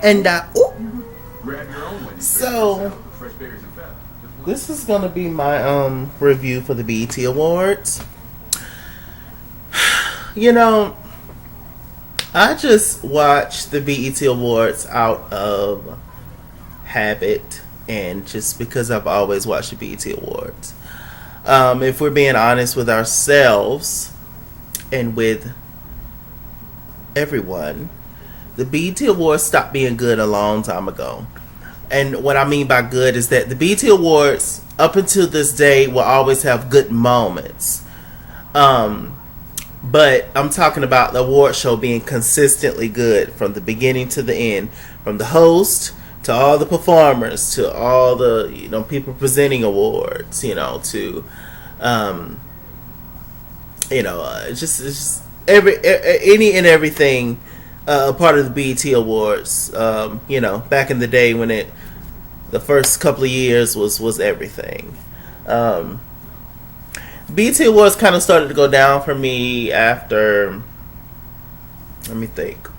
And so this is gonna be my review for the BET Awards. You know, I just watched the BET Awards out of habit and just because I've always watched the BET Awards. If we're being honest with ourselves and with everyone, the BET Awards stopped being good a long time ago. And what I mean by good is that the BET Awards, up until this day, will always have good moments. But I'm talking about the award show being consistently good from the beginning to the end, from the host to all the performers to all the people presenting awards, to just any and everything part of the BET Awards. Back in the day when the first couple of years was everything. BET Awards kind of started to go down for me after. Let me think.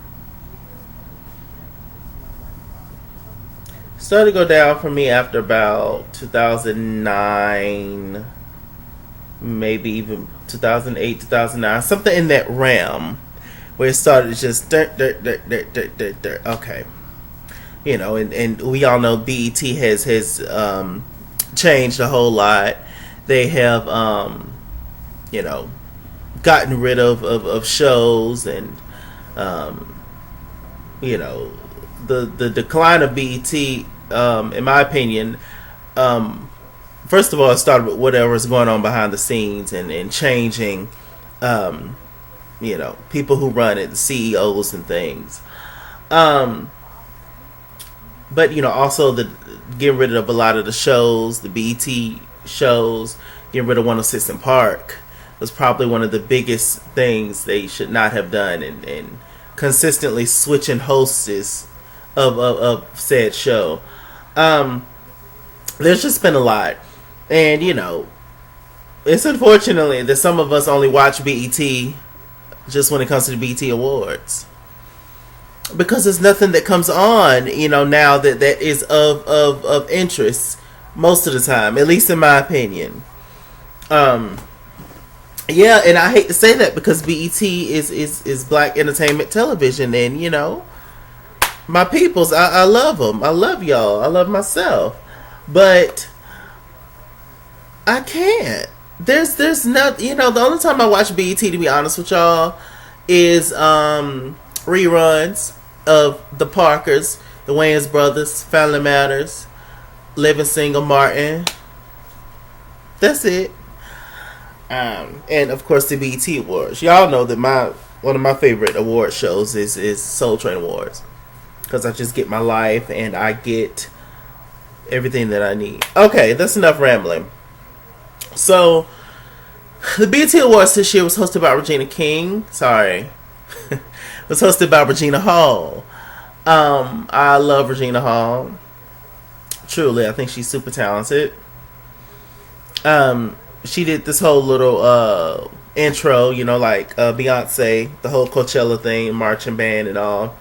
Started to go down for me after about 2009, maybe even 2008, 2009, something in that realm, where it started just okay, and we all know BET has changed a whole lot. They have gotten rid of shows and the decline of BET, in my opinion, first of all, it started with whatever's going on behind the scenes and changing, people who run it, the CEOs and things. But also the getting rid of a lot of the shows, the BET shows, getting rid of 106 in Park was probably one of the biggest things they should not have done, and consistently switching hosts of said show. There's just been a lot, and it's unfortunately that some of us only watch BET just when it comes to the BET Awards, because there's nothing that comes on now that is of interest most of the time, at least in my opinion. Yeah, and I hate to say that because BET is black entertainment television, and my peoples, I love them. I love y'all. I love myself. But I can't. There's not, the only time I watch BET, to be honest with y'all, is reruns of The Parkers, The Wayans Brothers, Family Matters, Living Single, Martin. That's it. And of course the BET Awards. Y'all know that one of my favorite award shows is Soul Train Awards, because I just get my life and I get everything that I need. Okay, that's enough rambling. So, the BET Awards this year was hosted by Regina King. Sorry. It was hosted by Regina Hall. I love Regina Hall. Truly, I think she's super talented. She did this whole little intro, like Beyonce, the whole Coachella thing, marching band and all.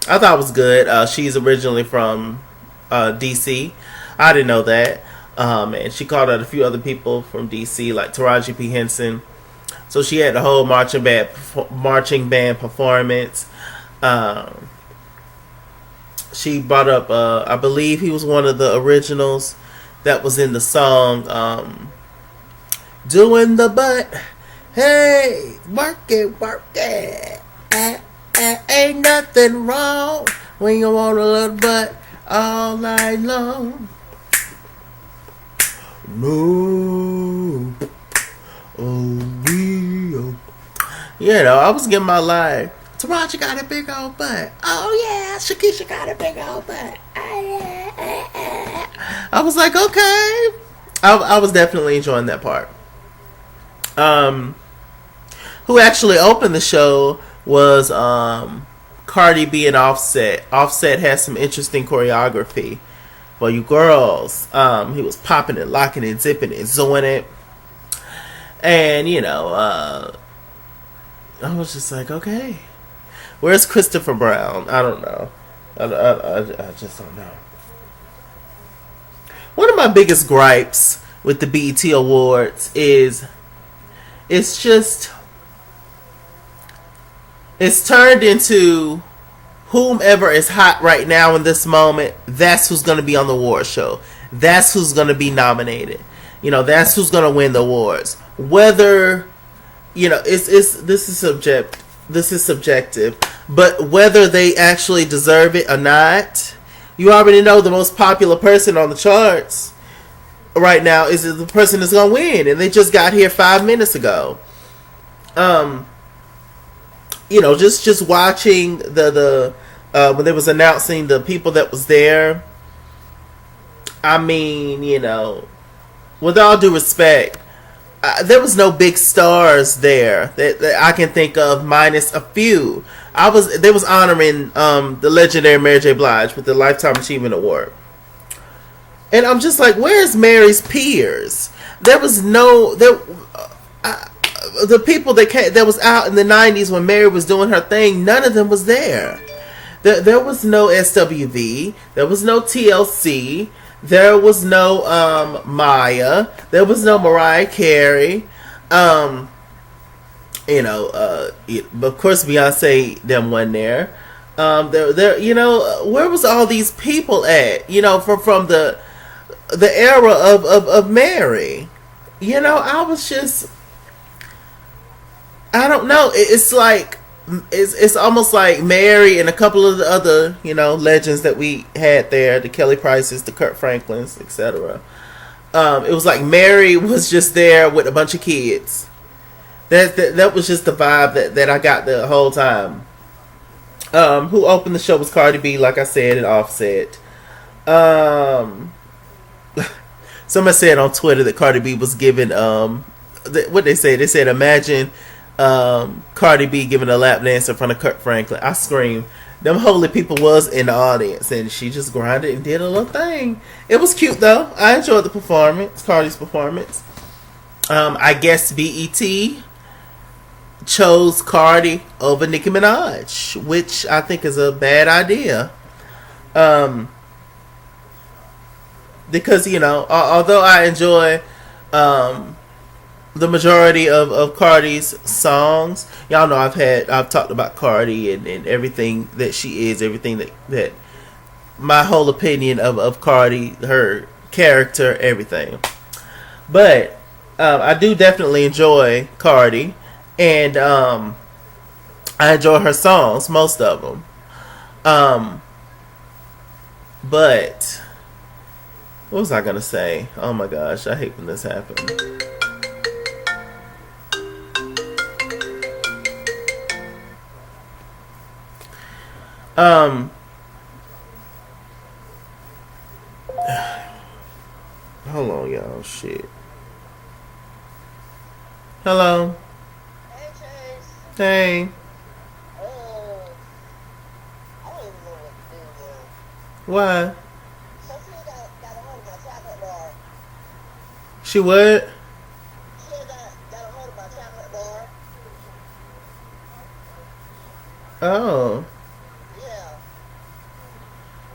I thought it was good. She's originally from DC. I didn't know that. And she called out a few other people from DC, like Taraji P. Henson. So she had the whole marching band performance. She brought up, I believe he was one of the originals that was in the song, Doing the Butt. Hey, work it, work it. Ain't nothing wrong when you want a little butt all night long. No. Oh. I was getting my line. Taraji got a big old butt. Oh yeah, Shakisha got a big old butt. I was like, okay. I was definitely enjoying that part. Who actually opened the show was Cardi B and Offset. Offset has some interesting choreography for you girls. He was popping it, locking it, zipping it, zoing it. And, I was just like, okay. Where's Christopher Brown? I don't know. I just don't know. One of my biggest gripes with the BET Awards is it's just it's turned into whomever is hot right now in this moment, that's who's going to be on the award show. That's who's going to be nominated. You know, that's who's going to win the awards. Whether, you know, this is subjective, but whether they actually deserve it or not, you already know the most popular person on the charts right now is the person that's going to win, and they just got here 5 minutes ago. You know, just watching the when they was announcing the people that was there. I mean, you know, with all due respect, there was no big stars there that I can think of, minus a few. They was honoring the legendary Mary J. Blige with the Lifetime Achievement Award, and I'm just like, where's Mary's peers? There was no the people that was out in the 90s when Mary was doing her thing. None of them was there. There was no SWV. There was no TLC. There was no Maya. There was no Mariah Carey. You know, of course Beyonce them wasn't there. There, you know, where was all these people at? You know, from the era of Mary. You know, I was just, I don't know. It's like it's almost like Mary and a couple of the other, you know, legends that we had there, the Kelly Prices, the Kurt Franklins, etc. It was like Mary was just there with a bunch of kids. That was just the vibe that I got the whole time. Who opened the show was Cardi B, like I said, and Offset. Somebody said on Twitter that Cardi B was given what they say. They said, imagine Cardi B giving a lap dance in front of Kurt Franklin. I screamed. Them holy people was in the audience, and she just grinded and did a little thing. It was cute though. I enjoyed the performance, Cardi's performance. I guess BET chose Cardi over Nicki Minaj, which I think is a bad idea. Because, you know, although I enjoy the majority of Cardi's songs, y'all know I've talked about Cardi and everything that she is, everything that my whole opinion of Cardi, her character, everything. But I do definitely enjoy Cardi, and I enjoy her songs, most of them. But what was I gonna say? Oh my gosh, I hate when this happens. Hold on, y'all. Shit. Hello. Hey, Chase. Hey. I don't even know what to do, man. Why? Sophia got a hold of my chocolate bar. She what? She got a hold of my chocolate bar. Oh. Yeah.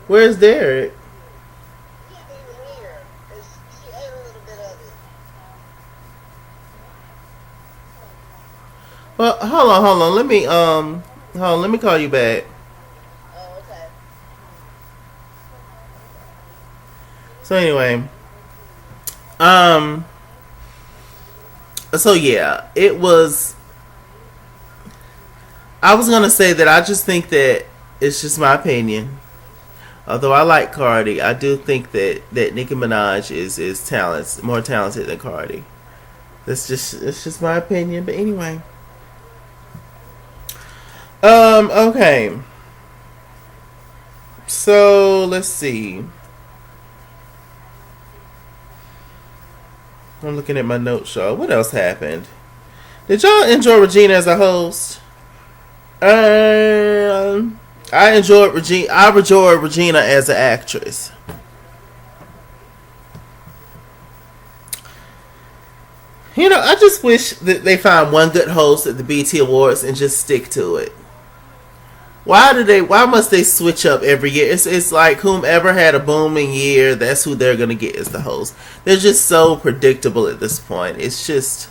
Where's Derek? He ain't even here. She ate a little bit of it. Well, hold on. Let me call you back. Oh, okay. So anyway, so yeah, it was. I was gonna say that I just think that it's just my opinion. Although I like Cardi, I do think that Nicki Minaj is more talented than Cardi. It's just my opinion. But anyway, okay. So let's see. I'm looking at my notes, y'all. What else happened? Did y'all enjoy Regina as a host? I enjoyed Regina. I enjoyed Regina as an actress. You know, I just wish that they find one good host at the BET Awards and just stick to it. Why must they switch up every year? It's like whomever had a booming year, that's who they're gonna get as the host. They're just so predictable at this point. It's just,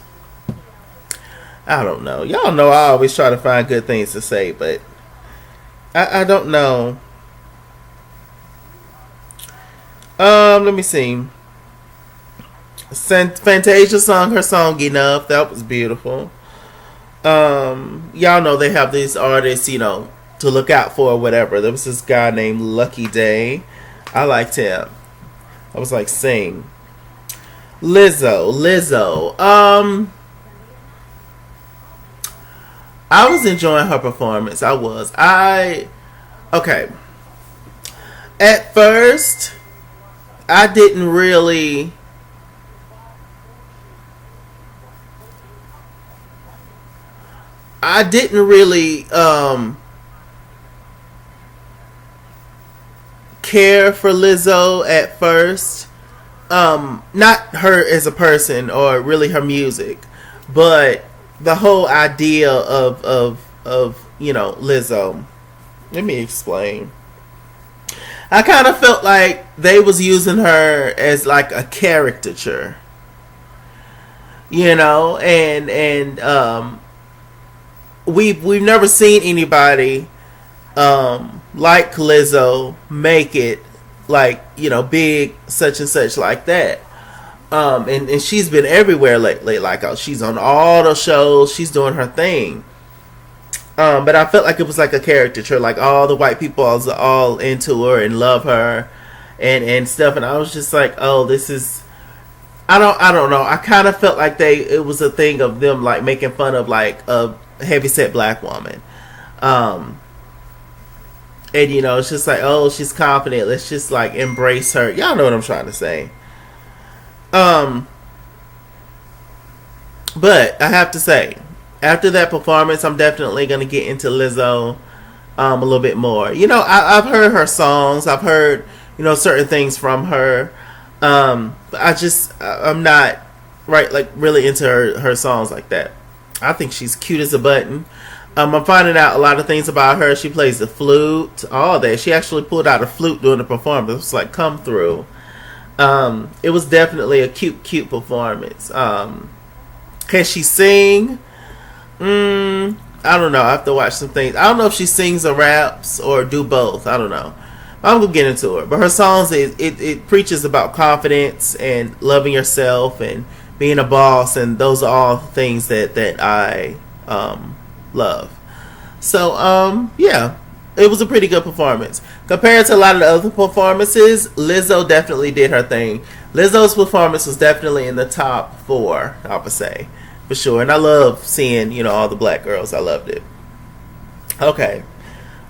I don't know. Y'all know I always try to find good things to say, but I don't know. Let me see. Fantasia sung her song Enough. That was beautiful. Y'all know they have these artists, to look out for or whatever. There was this guy named Lucky Day. I liked him. I was like, sing. Lizzo. I was enjoying her performance. I was. Okay. At first, I didn't really care for Lizzo at first. Not her as a person or really her music, but the whole idea of Lizzo. Let me explain. I kind of felt like they was using her as like a caricature, and we've never seen anybody like Lizzo make it like big such and such like that. And she's been everywhere lately. Like she's on all the shows. She's doing her thing. But I felt like it was like a caricature. Like all the white people are all into her and love her, and stuff. And I was just like, oh, this is. I don't know. I kind of felt like it was a thing of them like making fun of like a heavyset black woman. And it's just like, oh, she's confident. Let's just like embrace her. Y'all know what I'm trying to say. But I have to say, after that performance, I'm definitely going to get into Lizzo a little bit more. I've heard her songs. I've heard, certain things from her. But I'm not really into her songs like that. I think she's cute as a button. I'm finding out a lot of things about her. She plays the flute, all that. She actually pulled out a flute during the performance. It was like, come through. It was definitely a cute performance. Can she sing? I don't know. I have to watch some things. I don't know if she sings or raps or do both. I don't know. I'm gonna get into her. But her songs, it preaches about confidence and loving yourself and being a boss, and those are all things that I love. So yeah, it was a pretty good performance compared to a lot of the other performances. Lizzo definitely did her thing. Lizzo's performance was definitely in the top 4, I would say, for sure. And I love seeing all the black girls. I loved it. Okay.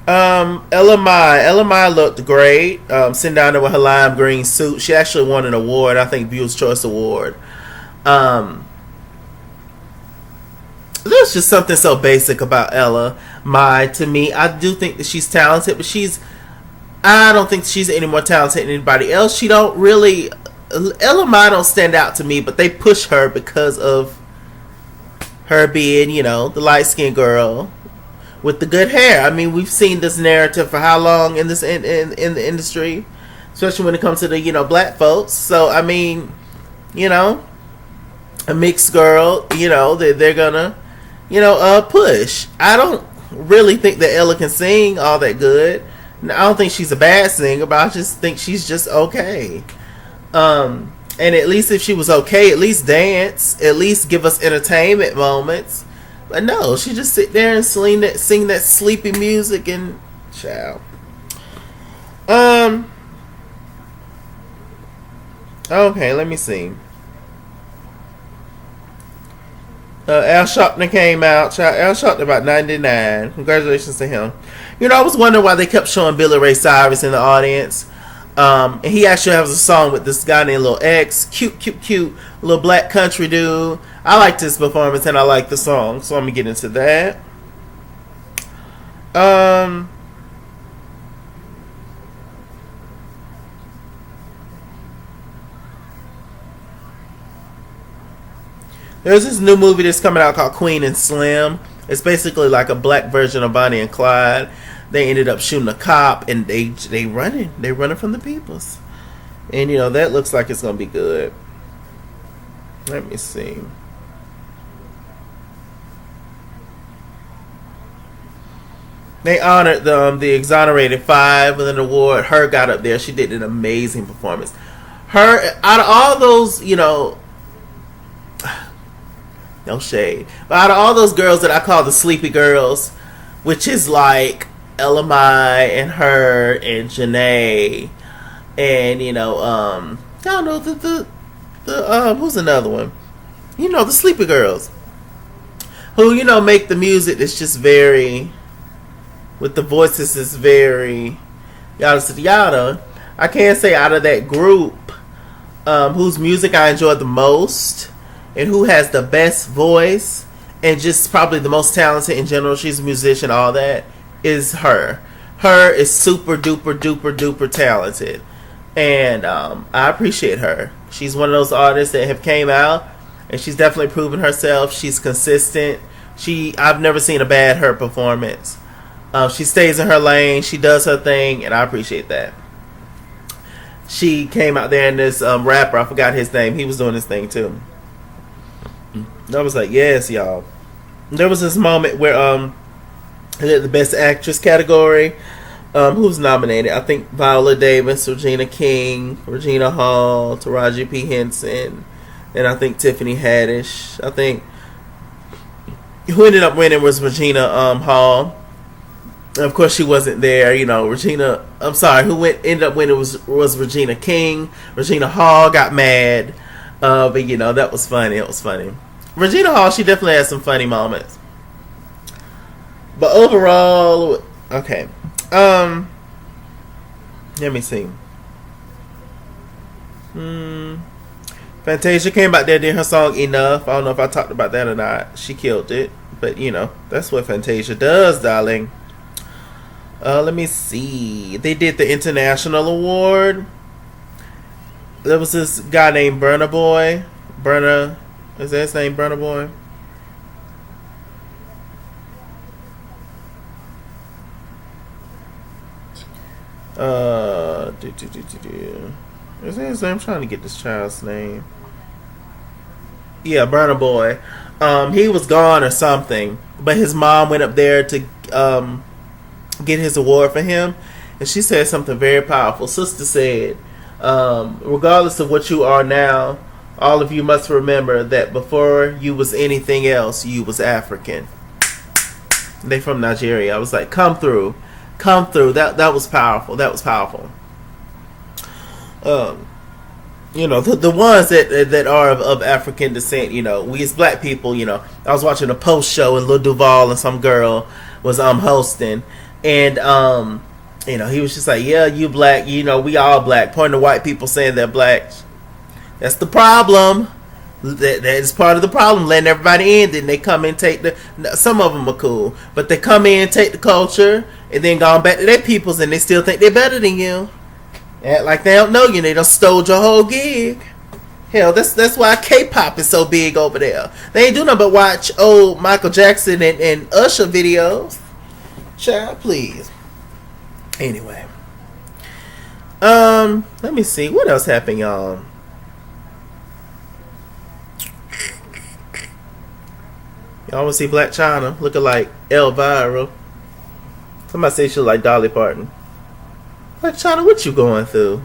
Ella Mai looked great. Sitting down there with her lime green suit. She actually won an award. I think Viewers Choice Award. There's just something so basic about Ella Mai to me. I do think that she's talented, but I don't think she's any more talented than anybody else. She don't really. Ella Mai don't stand out to me, but they push her because of her being, the light skinned girl with the good hair. I mean, we've seen this narrative for how long in this in the industry, especially when it comes to the black folks. So I mean, a mixed girl, they're gonna push. I don't really think that Ella can sing all that good. I don't think she's a bad singer, but I just think she's just okay. And at least if she was okay, at least dance, at least give us entertainment moments. But no, she just sit there and sing that sleepy music and child. Okay, let me see. Al Sharpton came out. Al Sharpton about 99. Congratulations to him. I was wondering why they kept showing Billy Ray Cyrus in the audience. And he actually has a song with this guy named Lil X. Cute. Little black country dude. I liked his performance and I liked the song. So I'm going to get into that. There's this new movie that's coming out called Queen and Slim. It's basically like a black version of Bonnie and Clyde. They ended up shooting a cop, and they running from the peoples, and that looks like it's gonna be good. Let me see. They honored the Exonerated 5 with an award. Her got up there. She did an amazing performance. Her, out of all those, no shade, but out of all those girls that I call the sleepy girls, which is like Elamai and her and Janae, and I don't know the who's another one? The sleepy girls who make the music that's just very, with the voices is very yada yada. I can't say out of that group whose music I enjoy the most and who has the best voice and just probably the most talented in general. She's a musician, all that, is her. Her is super duper duper duper talented, and I appreciate her. She's one of those artists that have came out, and she's definitely proven herself. She's consistent. I've never seen a bad her performance. She stays in her lane. She does her thing, and I appreciate that. She came out there, and this rapper, I forgot his name, he was doing his thing too. I was like, yes, y'all. There was this moment where I did the Best Actress category. Who's nominated? I think Viola Davis, Regina King, Regina Hall, Taraji P. Henson, and I think Tiffany Haddish. I think who ended up winning was Regina Hall. Of course, she wasn't there. Regina. I'm sorry. Who ended up winning was Regina King. Regina Hall got mad, but that was funny. It was funny. Regina Hall, she definitely had some funny moments. But overall, okay. Let me see. Fantasia came back there, did her song Enough. I don't know if I talked about that or not. She killed it, but that's what Fantasia does, darling. Let me see. They did the International Award. There was this guy named Burnaboy. Is that his name, Burnaboy? Is that his name? I'm trying to get this child's name. Yeah, Burnaboy. He was gone or something, but his mom went up there to get his award for him, and she said something very powerful. Sister said, regardless of what you are now, all of you must remember that before you was anything else, you was African. They from Nigeria. I was like, come through. That was powerful. The ones that are of African descent, we as black people, I was watching a post show and Lil Duval and some girl was hosting, and he was just like, yeah, you black, we all black, pointing to white people saying they're black. That's the problem. That is part of the problem, letting everybody in. Then they come in, some of them are cool, but they come in, take the culture, and then gone back to their peoples, and they still think they're better than you. Act like they don't know you. They done stole your whole gig. Hell, that's why K-pop is so big over there. They ain't do nothing but watch old Michael Jackson and Usher videos. Child, please. Anyway, let me see what else happened, y'all. Y'all want to see Black China looking like Elvira? Somebody say she look like Dolly Parton. Black China, what you going through?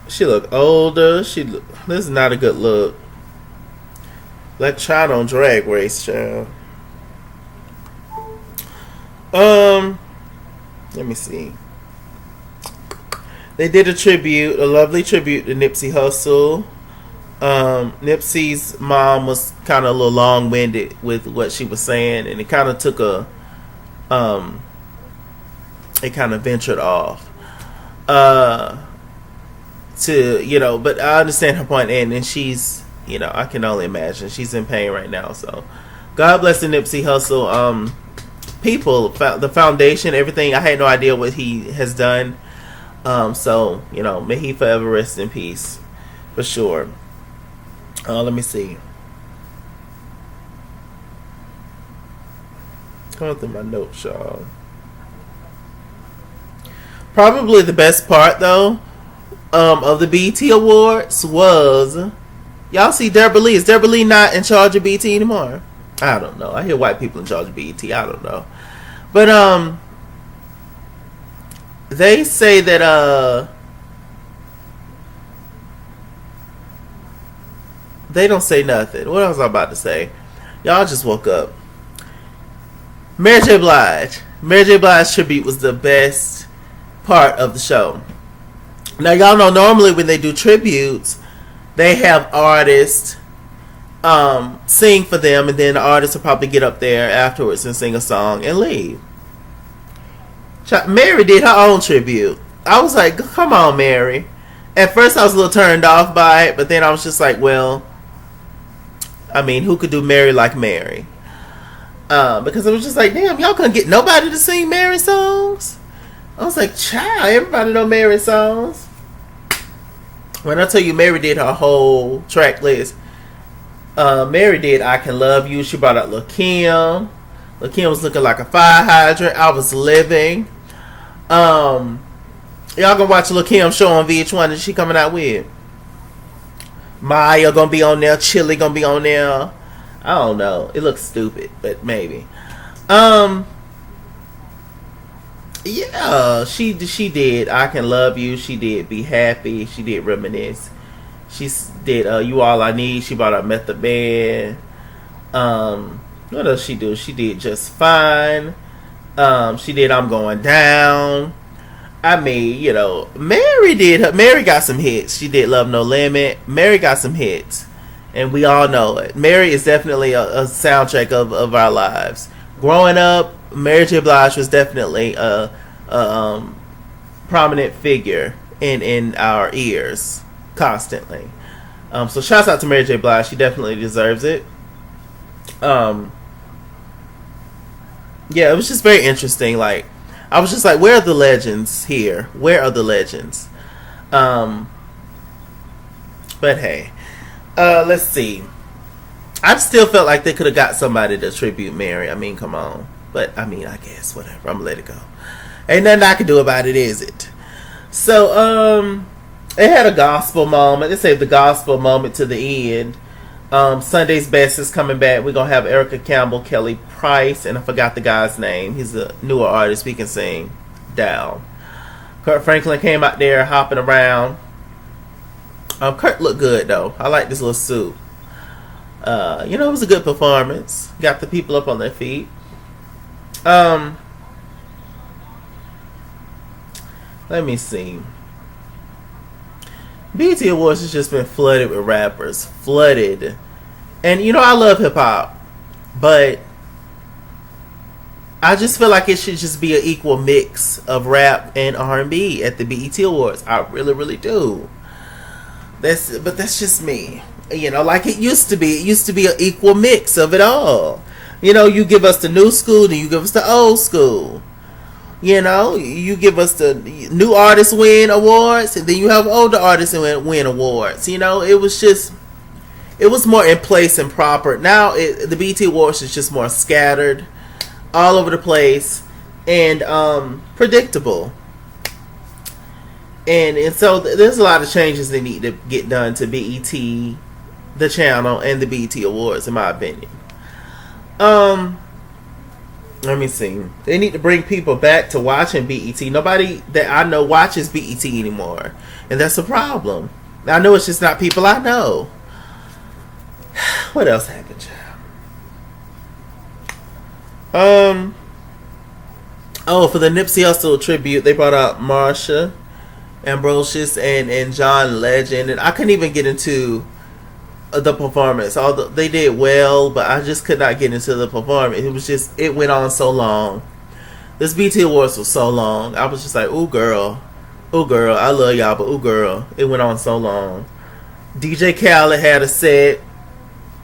She look older. This is not a good look. Black China on Drag Race, child. Let me see. They did a lovely tribute to Nipsey Hussle. Nipsey's mom was kind of a little long-winded with what she was saying, and it kind of took it kind of ventured off but I understand her point, and she's, I can only imagine she's in pain right now. So God bless the Nipsey Hussle people, the foundation, everything. I had no idea what he has done, so may he forever rest in peace, for sure. Let me see. Going through my notes, y'all. Probably the best part, though, of the BET Awards was, y'all see Deborah Lee. Is Deborah Lee not in charge of BET anymore? I don't know. I hear white people in charge of BET. I don't know. But, they say that, they don't say nothing. What was I about to say? Y'all just woke up. Mary J. Blige. Mary J. Blige tribute was the best part of the show. Now, y'all know normally when they do tributes, they have artists sing for them, and then the artists will probably get up there afterwards and sing a song and leave. Mary did her own tribute. I was like, come on, Mary. At first I was a little turned off by it, but then I was just like, well, I mean, who could do Mary like Mary? Because it was just like, damn, y'all couldn't get nobody to sing Mary songs? I was like, child, everybody know Mary songs. When I tell you Mary did her whole track list, Mary did I Can Love You. She brought out Lil' Kim. Lil' Kim was looking like a fire hydrant. I Was Living. Y'all gonna watch Lil' Kim show on VH1 that she coming out with. Maya gonna be on there. Chili gonna be on there. I don't know. It looks stupid, but maybe. Yeah, she did I Can Love You. She did Be Happy. She did Reminisce. She did You All I Need. She brought up Method Man. What else she do? She did Just Fine. She did I'm Going Down. I mean, you know, Mary got some hits. She did Love No Limit. Mary got some hits. And we all know it. Mary is definitely a soundtrack of our lives. Growing up, Mary J. Blige was definitely a prominent figure in our ears constantly. So shouts out to Mary J. Blige. She definitely deserves it. Yeah, it was just very interesting. Like, I was just like, where are the legends here? Where are the legends? But hey, let's see. I still felt like they could have got somebody to tribute Mary. I mean, come on. But I mean, I guess whatever. I'm gonna let it go. Ain't nothing I can do about it, is it? So, it had a gospel moment. They saved the gospel moment to the end. Sunday's Best is coming back. We're gonna have Erica Campbell, Kelly Price, and I forgot the guy's name. He's a newer artist. We can sing down. Kurt Franklin came out there hopping around. Kurt looked good though. I like this little suit. You know, it was a good performance. Got the people up on their feet. Let me see. BET Awards has just been flooded with rappers. Flooded. And you know, I love hip hop, but I just feel like it should just be an equal mix of rap and R&B at the BET Awards. I really, really do. But that's just me. You know, like it used to be. It used to be an equal mix of it all. You know, you give us the new school, then you give us the old school. You know, you give us the new artists win awards, and then you have older artists win awards. You know, it was more in place and proper. Now, the BET Awards is just more scattered, all over the place, and predictable. And so there's a lot of changes that need to get done to BET, the channel, and the BET Awards, in my opinion. Let me see. They need to bring people back to watching BET. Nobody that I know watches BET anymore, and that's a problem. I know it's just not people I know. What else happened, child? Oh, for the Nipsey Hussle tribute, they brought out Marsha Ambrosius and John Legend, and I couldn't even get into the performance. Although they did well, but I just could not get into the performance. It went on so long. This BT Awards was so long. I was just like, ooh girl, I love y'all, but ooh girl, it went on so long. DJ Khaled had a set.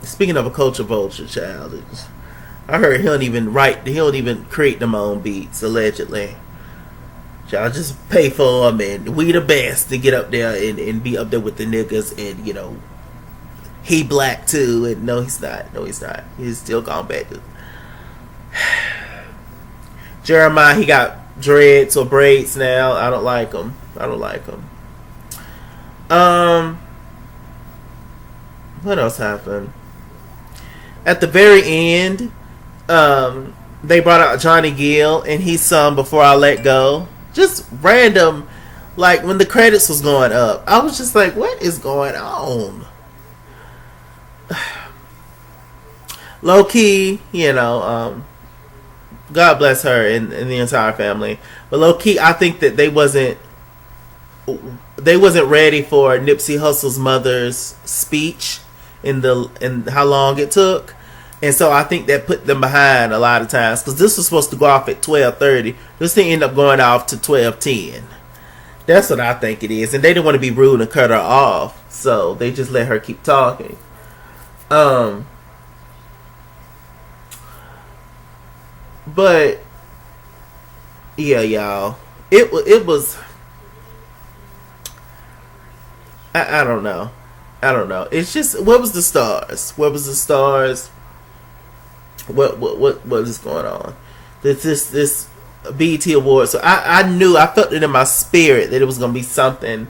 Speaking of a culture vulture, child, I heard he don't even create them own beats, allegedly. Y'all just pay for them, and we the best to get up there and be up there with the niggas, and you know, he black too, and no he's not, he's still gone back to Jeremiah, he got dreads or braids now. I don't like them. I don't like them. What else happened? At the very end, they brought out Johnny Gill and he sung "Before I Let Go." Just random, like when the credits was going up, I was just like, "What is going on?" Low key, God bless her and the entire family. But low key, I think that they wasn't ready for Nipsey Hussle's mother's speech and how long it took. And so I think that put them behind a lot of times, because this was supposed to go off at 12:30. This thing ended up going off to 12:10. That's what I think it is. And they didn't want to be rude and cut her off, so they just let her keep talking. But yeah, y'all, it was. I don't know. It's just, what was the stars? What is going on? This BET Award. So I knew, I felt it in my spirit that it was gonna be something.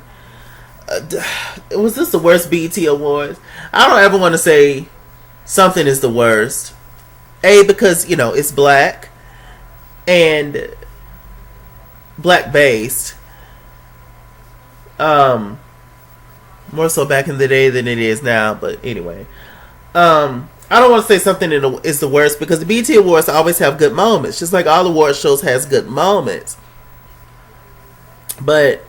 Was this the worst BET Awards? I don't ever want to say something is the worst. Because it's black and black based. More so back in the day than it is now. But anyway, I don't want to say something is the worst, because the BET Awards always have good moments, just like all award shows has good moments. But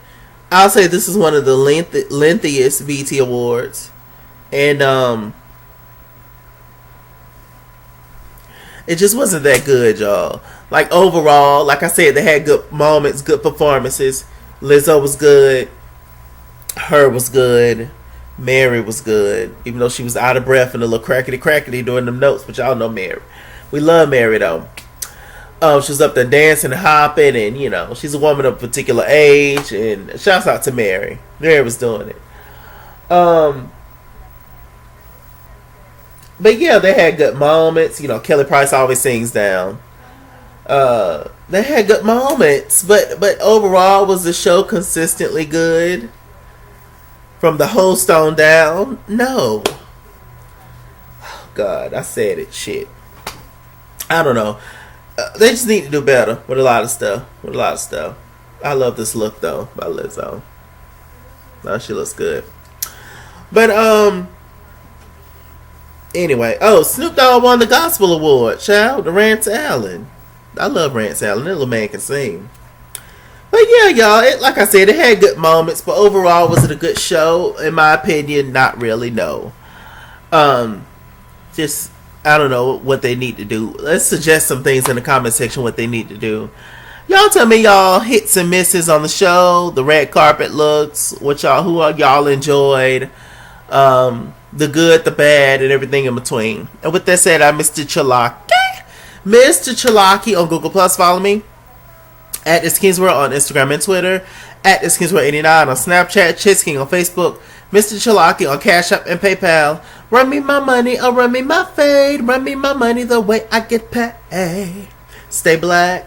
I'll say this is one of the lengthiest BET Awards, and it just wasn't that good, y'all. Like overall, like I said, they had good moments, good performances. Lizzo was good. Her was good. Mary was good, even though she was out of breath and a little crackety doing them notes. But y'all know Mary. We love Mary though. She was up there dancing and hopping, and she's a woman of a particular age. And shouts out to Mary. Mary was doing it. But yeah, they had good moments. Kelly Price always sings down. They had good moments, but overall, was the show consistently good? From the host on down? No. Oh, God, I said it. Shit. I don't know. They just need to do better with a lot of stuff. I love this look though by Lizzo. No, she looks good. But anyway, Snoop Dogg won the Gospel Award. Child, to Rance Allen. I love Rance Allen. That little man can sing. But yeah, y'all, like I said, it had good moments, but overall, was it a good show? In my opinion, not really, no. Just, I don't know what they need to do. Let's suggest some things in the comment section what they need to do. Y'all tell me y'all hits and misses on the show, the red carpet looks, who y'all enjoyed, the good, the bad, and everything in between. And with that said, I'm Mr. Chalaki. Mr. Chalaki on Google Plus. Follow me at It's King's World on Instagram and Twitter, at It's King's World 89 on Snapchat, Chits King on Facebook, Mr. Chalaki on Cash App and PayPal. Run me my money or run me my fade. Run me my money the way I get paid. Stay black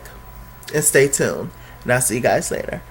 and stay tuned. And I'll see you guys later.